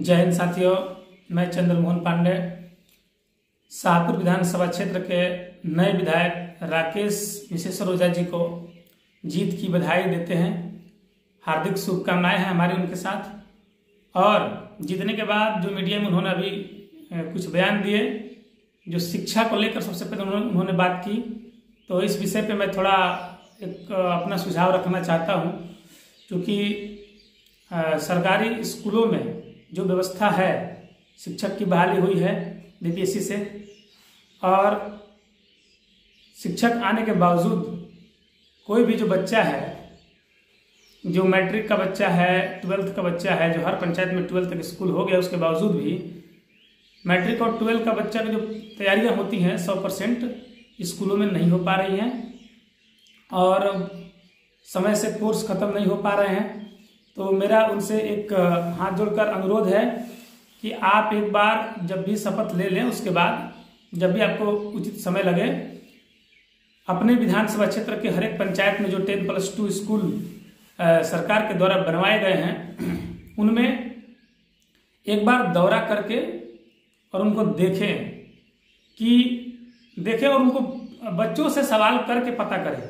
जय हिंद साथियों, मैं चंद्रमोहन पांडे शाहपुर विधानसभा क्षेत्र के नए विधायक राकेश विशेश्वर ओझा जी को जीत की बधाई देते हैं। हार्दिक शुभकामनाएं हैं हमारी उनके साथ। और जीतने के बाद जो मीडिया में उन्होंने अभी कुछ बयान दिए, जो शिक्षा को लेकर सबसे पहले उन्होंने बात की, तो इस विषय पे मैं थोड़ा एक अपना सुझाव रखना चाहता हूँ। क्योंकि सरकारी स्कूलों में जो व्यवस्था है, शिक्षक की बहाली हुई है बीपीएससी से, और शिक्षक आने के बावजूद कोई भी जो बच्चा है, जो मैट्रिक का बच्चा है, 12th का बच्चा है, जो हर पंचायत में 12th तक स्कूल हो गया, उसके बावजूद भी मैट्रिक और 12 का बच्चा की जो तैयारियां होती हैं 100% स्कूलों में नहीं हो पा रही हैं और समय से कोर्स खत्म नहीं हो पा रहे हैं। तो मेरा उनसे एक हाथ जोड़कर अनुरोध है कि आप एक बार जब भी शपथ ले लें, उसके बाद जब भी आपको उचित समय लगे, अपने विधानसभा क्षेत्र के हर एक पंचायत में जो 10+2 स्कूल सरकार के द्वारा बनवाए गए हैं, उनमें एक बार दौरा करके और उनको देखें और उनको बच्चों से सवाल करके पता करें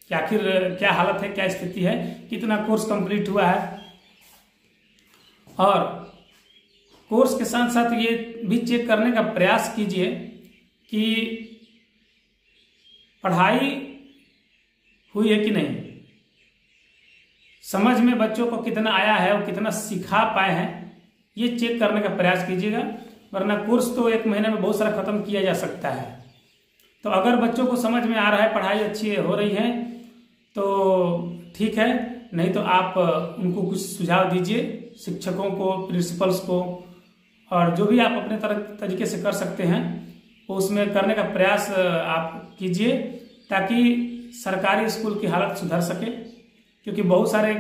कि आखिर क्या हालत है, क्या स्थिति है, कितना कोर्स कंप्लीट हुआ है। और कोर्स के साथ साथ ये भी चेक करने का प्रयास कीजिए कि पढ़ाई हुई है कि नहीं, समझ में बच्चों को कितना आया है और कितना सिखा पाए हैं, ये चेक करने का प्रयास कीजिएगा। वरना कोर्स तो 1 महीने में बहुत सारा खत्म किया जा सकता है। तो अगर बच्चों को समझ में आ रहा है, पढ़ाई अच्छी हो रही है, तो ठीक है, नहीं तो आप उनको कुछ सुझाव दीजिए, शिक्षकों को, प्रिंसिपल्स को, और जो भी आप अपने तरीके से कर सकते हैं वो उसमें करने का प्रयास आप कीजिए, ताकि सरकारी स्कूल की हालत सुधर सके। क्योंकि बहुत सारे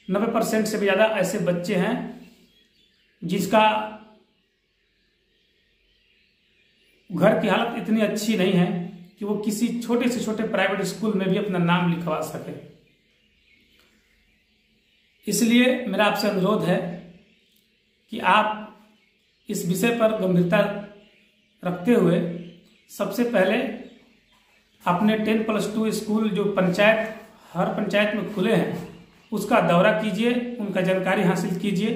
90% से भी ज़्यादा ऐसे बच्चे हैं जिसका घर की हालत इतनी अच्छी नहीं है कि वो किसी छोटे से छोटे प्राइवेट स्कूल में भी अपना नाम लिखवा सके। इसलिए मेरा आपसे अनुरोध है कि आप इस विषय पर गंभीरता रखते हुए सबसे पहले अपने 10+2 स्कूल जो हर पंचायत में खुले हैं, उसका दौरा कीजिए, उनका जानकारी हासिल कीजिए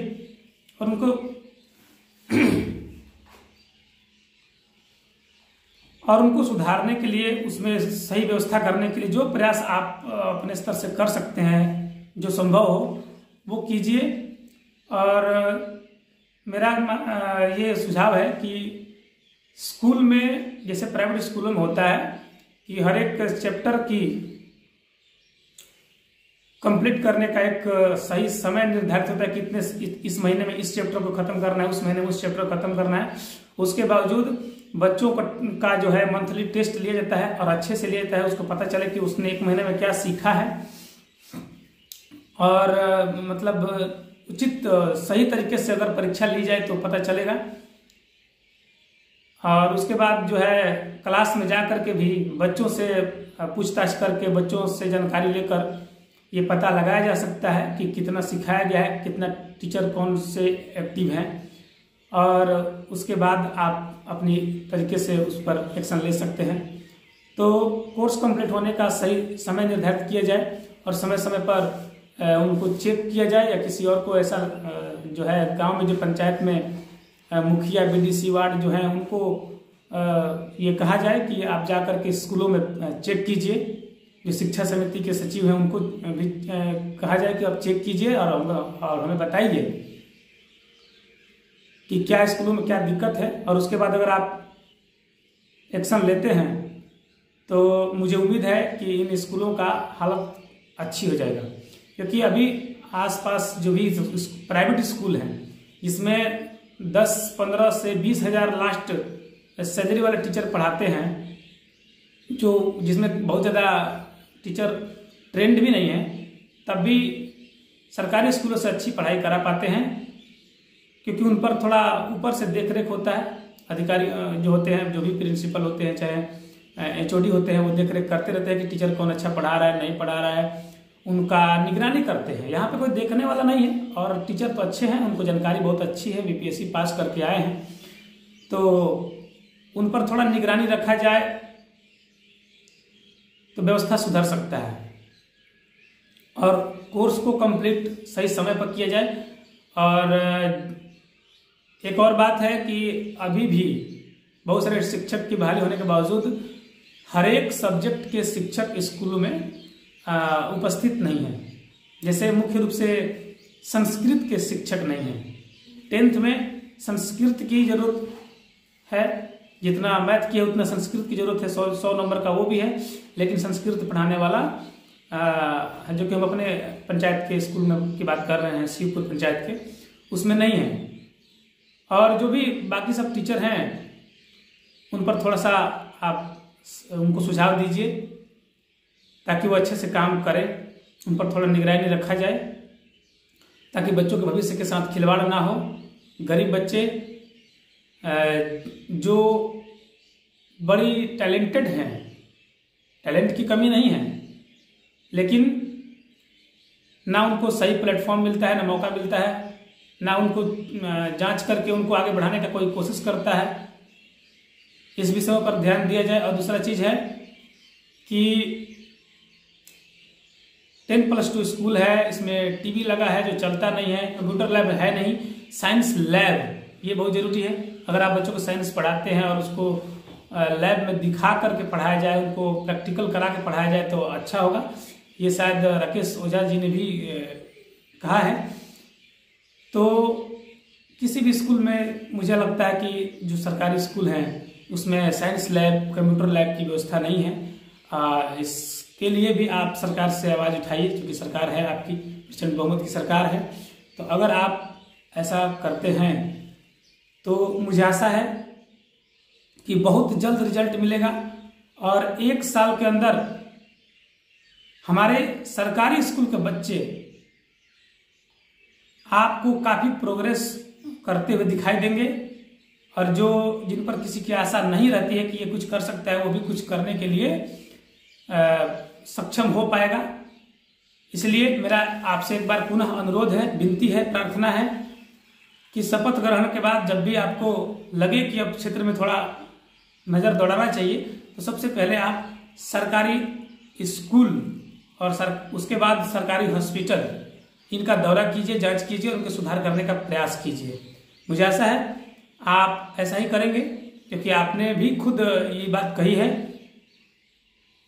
और उनको सुधारने के लिए, उसमें सही व्यवस्था करने के लिए जो प्रयास आप अपने स्तर से कर सकते हैं, जो संभव हो वो कीजिए। और मेरा ये सुझाव है कि स्कूल में, जैसे प्राइवेट स्कूलों में होता है कि हर एक चैप्टर की कंप्लीट करने का एक सही समय निर्धारित होता है कि इस महीने में इस चैप्टर को खत्म करना है, उस महीने में उस चैप्टर को खत्म करना है। उसके बावजूद बच्चों का जो है मंथली टेस्ट लिया जाता है और अच्छे से लिया जाता है, उसको पता चले कि उसने 1 महीने में क्या सीखा है, और उचित सही तरीके से अगर परीक्षा ली जाए तो पता चलेगा। और उसके बाद जो है क्लास में जा करके भी बच्चों से पूछताछ करके, बच्चों से जानकारी लेकर ये पता लगाया जा सकता है कि कितना सिखाया गया है, कितना टीचर कौन से एक्टिव हैं, और उसके बाद आप अपनी तरीके से उस पर एक्शन ले सकते हैं। तो कोर्स कंप्लीट होने का सही समय निर्धारित किया जाए और समय समय पर उनको चेक किया जाए, या किसी और को ऐसा जो है गांव में जो पंचायत में मुखिया, बीडीसी वार्ड जो है, उनको ये कहा जाए कि आप जा कर के स्कूलों में चेक कीजिए। जो शिक्षा समिति के सचिव हैं उनको भी कहा जाए कि आप चेक कीजिए और हमें बताइए कि क्या स्कूलों में क्या दिक्कत है। और उसके बाद अगर आप एक्शन लेते हैं तो मुझे उम्मीद है कि इन स्कूलों का हालत अच्छी हो जाएगा। क्योंकि अभी आसपास जो भी प्राइवेट स्कूल हैं, जिसमें 10-15 से 20 हज़ार लास्ट सैलरी वाले टीचर पढ़ाते हैं, जिसमें बहुत ज़्यादा टीचर ट्रेंड भी नहीं है, तब भी सरकारी स्कूलों से अच्छी पढ़ाई करा पाते हैं। क्योंकि उन पर थोड़ा ऊपर से देखरेख होता है, अधिकारी जो होते हैं, जो भी प्रिंसिपल होते हैं, चाहे एचओडी होते हैं, वो देखरेख करते रहते हैं कि टीचर कौन अच्छा पढ़ा रहा है, नहीं पढ़ा रहा है। उनका निगरानी करते हैं। यहाँ पे कोई देखने वाला नहीं है और टीचर तो अच्छे हैं, उनको जानकारी बहुत अच्छी है, बीपीएससी पास करके आए हैं, तो उन पर थोड़ा निगरानी रखा जाए तो व्यवस्था सुधर सकता है और कोर्स को कंप्लीट सही समय पर किया जाए। और एक और बात है कि अभी भी बहुत सारे शिक्षक की बहाली होने के बावजूद हर एक सब्जेक्ट के शिक्षक स्कूलों में उपस्थित नहीं है। जैसे मुख्य रूप से संस्कृत के शिक्षक नहीं हैं। 10th में संस्कृत की जरूरत है, जितना मैथ की है उतना संस्कृत की जरूरत है, 100 नंबर का वो भी है, लेकिन संस्कृत पढ़ाने वाला जो कि हम अपने पंचायत के स्कूल में की बात कर रहे हैं, शिवपुर पंचायत के, उसमें नहीं है। और जो भी बाकी सब टीचर हैं उन पर थोड़ा सा आप उनको सुझाव दीजिए ताकि वो अच्छे से काम करें, उन पर थोड़ा निगरानी रखा जाए ताकि बच्चों के भविष्य के साथ खिलवाड़ ना हो। गरीब बच्चे जो बड़ी टैलेंटेड हैं, टैलेंट की कमी नहीं है, लेकिन ना उनको सही प्लेटफॉर्म मिलता है, ना मौका मिलता है, ना उनको जांच करके उनको आगे बढ़ाने का कोई कोशिश करता है। इस विषयों पर ध्यान दिया जाए। और दूसरा चीज है कि 10+2 स्कूल है, इसमें टीवी लगा है जो चलता नहीं है, कंप्यूटर लैब है नहीं, साइंस लैब ये बहुत जरूरी है। अगर आप बच्चों को साइंस पढ़ाते हैं और उसको लैब में दिखा करके पढ़ाया जाए, उनको प्रैक्टिकल करा के पढ़ाया जाए तो अच्छा होगा। ये शायद राकेश ओझा जी ने भी कहा है। तो किसी भी स्कूल में मुझे लगता है कि जो सरकारी स्कूल हैं उसमें साइंस लैब, कंप्यूटर लैब की व्यवस्था नहीं है। इसके लिए भी आप सरकार से आवाज़ उठाइए, क्योंकि सरकार है आपकी, प्रचंड बहुमत की सरकार है। तो अगर आप ऐसा करते हैं तो मुझे आशा है कि बहुत जल्द रिजल्ट मिलेगा और 1 साल के अंदर हमारे सरकारी स्कूल के बच्चे आपको काफी प्रोग्रेस करते हुए दिखाई देंगे। और जो जिन पर किसी की आशा नहीं रहती है कि ये कुछ कर सकता है, वो भी कुछ करने के लिए सक्षम हो पाएगा। इसलिए मेरा आपसे एक बार पुनः अनुरोध है, विनती है, प्रार्थना है कि शपथ ग्रहण के बाद जब भी आपको लगे कि अब क्षेत्र में थोड़ा नजर दौड़ाना चाहिए, तो सबसे पहले आप सरकारी स्कूल और उसके बाद सरकारी हॉस्पिटल इनका दौरा कीजिए, जांच कीजिए, उनके सुधार करने का प्रयास कीजिए। मुझे आशा है आप ऐसा ही करेंगे, क्योंकि आपने भी खुद ये बात कही है।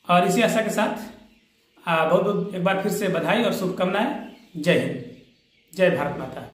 और इसी आशा के साथ बहुत बहुत एक बार फिर से बधाई और शुभकामनाएं। जय हिंद, जय भारत माता।